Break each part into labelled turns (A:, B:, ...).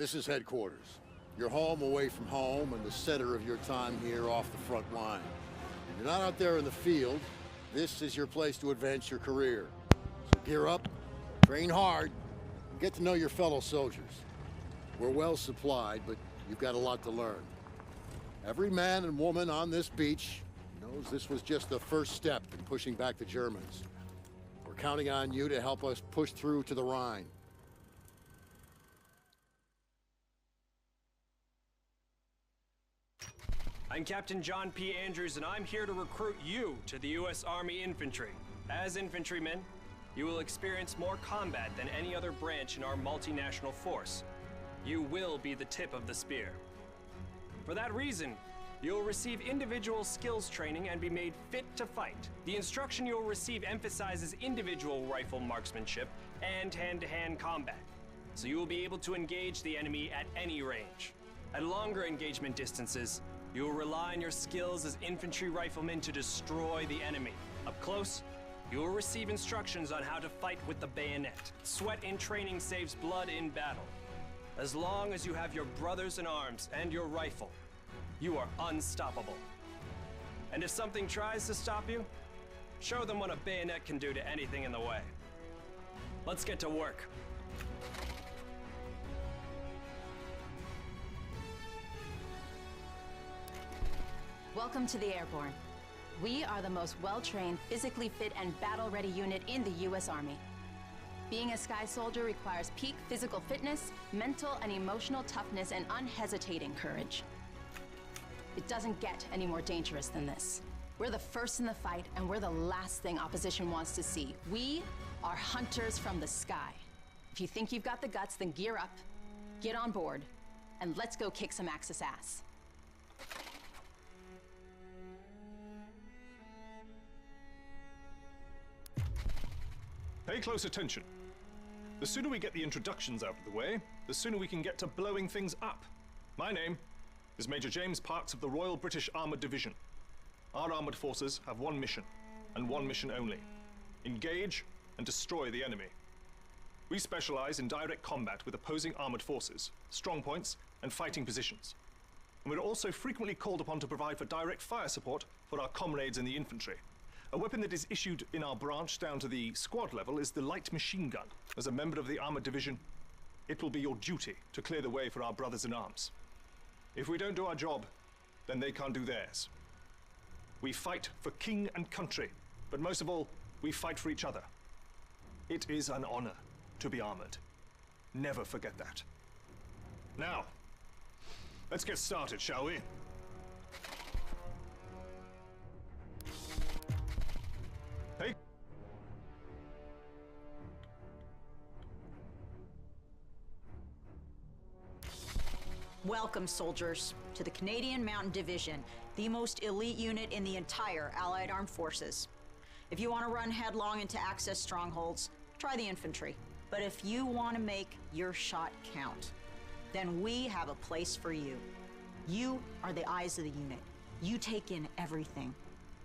A: This is headquarters. Your home away from home and the center of your time here off the front line. If you're not out there in the field, this is your place to advance your career. So gear up, train hard, and get to know your fellow soldiers. We're well supplied, but you've got a lot to learn. Every man and woman on this beach knows this was just the first step in pushing back the Germans. We're counting on you to help us push through to the Rhine.
B: I'm Captain John P. Andrews, and I'm here to recruit you to the U.S. Army Infantry. As infantrymen, you will experience more combat than any other branch in our multinational force. You will be the tip of the spear. For that reason, you'll receive individual skills training and be made fit to fight. The instruction you'll receive emphasizes individual rifle marksmanship and hand-to-hand combat, so you will be able to engage the enemy at any range. At longer engagement distances, you will rely on your skills as infantry riflemen to destroy the enemy. Up close, you will receive instructions on how to fight with the bayonet. Sweat in training saves blood in battle. As long as you have your brothers in arms and your rifle, you are unstoppable. And if something tries to stop you, show them what a bayonet can do to anything in the way. Let's get to work.
C: Welcome to the Airborne. We are the most well-trained, physically fit, and battle-ready unit in the U.S. Army. Being a Sky Soldier requires peak physical fitness, mental and emotional toughness, and unhesitating courage. It doesn't get any more dangerous than this. We're the first in the fight, and we're the last thing opposition wants to see. We are hunters from the sky. If you think you've got the guts, then gear up, get on board, and let's go kick some Axis ass.
D: Pay close attention. The sooner we get the introductions out of the way, the sooner we can get to blowing things up. My name is Major James Parks of the Royal British Armoured Division. Our armoured forces have one mission, and one mission only: engage and destroy the enemy. We specialize in direct combat with opposing armoured forces, strong points, and fighting positions. And we're also frequently called upon to provide for direct fire support for our comrades in the infantry. A weapon that is issued in our branch down to the squad level is the light machine gun. As a member of the armored division, it will be your duty to clear the way for our brothers in arms. If we don't do our job, then they can't do theirs. We fight for king and country, but most of all, we fight for each other. It is an honor to be armored. Never forget that. Now, let's get started, shall we? Hey.
E: Welcome, soldiers, to the Canadian Mountain Division, the most elite unit in the entire Allied Armed Forces. If you want to run headlong into Axis strongholds, try the infantry. But if you want to make your shot count, then we have a place for you. You are the eyes of the unit. You take in everything.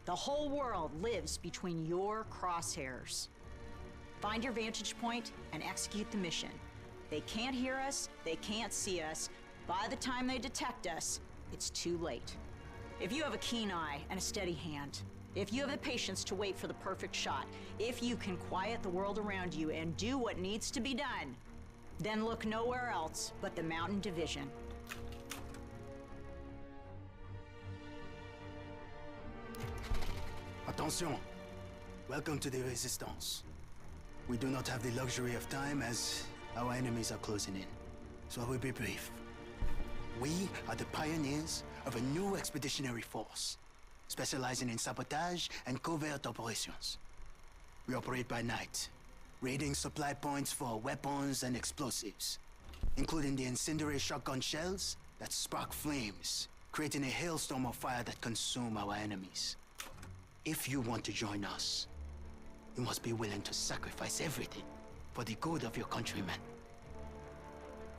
E: The whole world lives between your crosshairs. Find your vantage point and execute the mission. They can't hear us, they can't see us. By the time they detect us, it's too late. If you have a keen eye and a steady hand, if you have the patience to wait for the perfect shot, if you can quiet the world around you and do what needs to be done, then look nowhere else but the Mountain Division.
F: Attention! Welcome to the Resistance. We do not have the luxury of time as our enemies are closing in, so I will be brief. We are the pioneers of a new expeditionary force, specializing in sabotage and covert operations. We operate by night, raiding supply points for weapons and explosives, including the incendiary shotgun shells that spark flames, creating a hailstorm of fire that consume our enemies. If you want to join us, you must be willing to sacrifice everything for the good of your countrymen.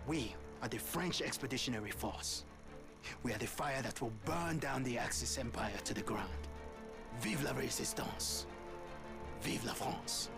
F: We are the French Expeditionary Force. We are the fire that will burn down the Axis Empire to the ground. Vive la Résistance! Vive la France!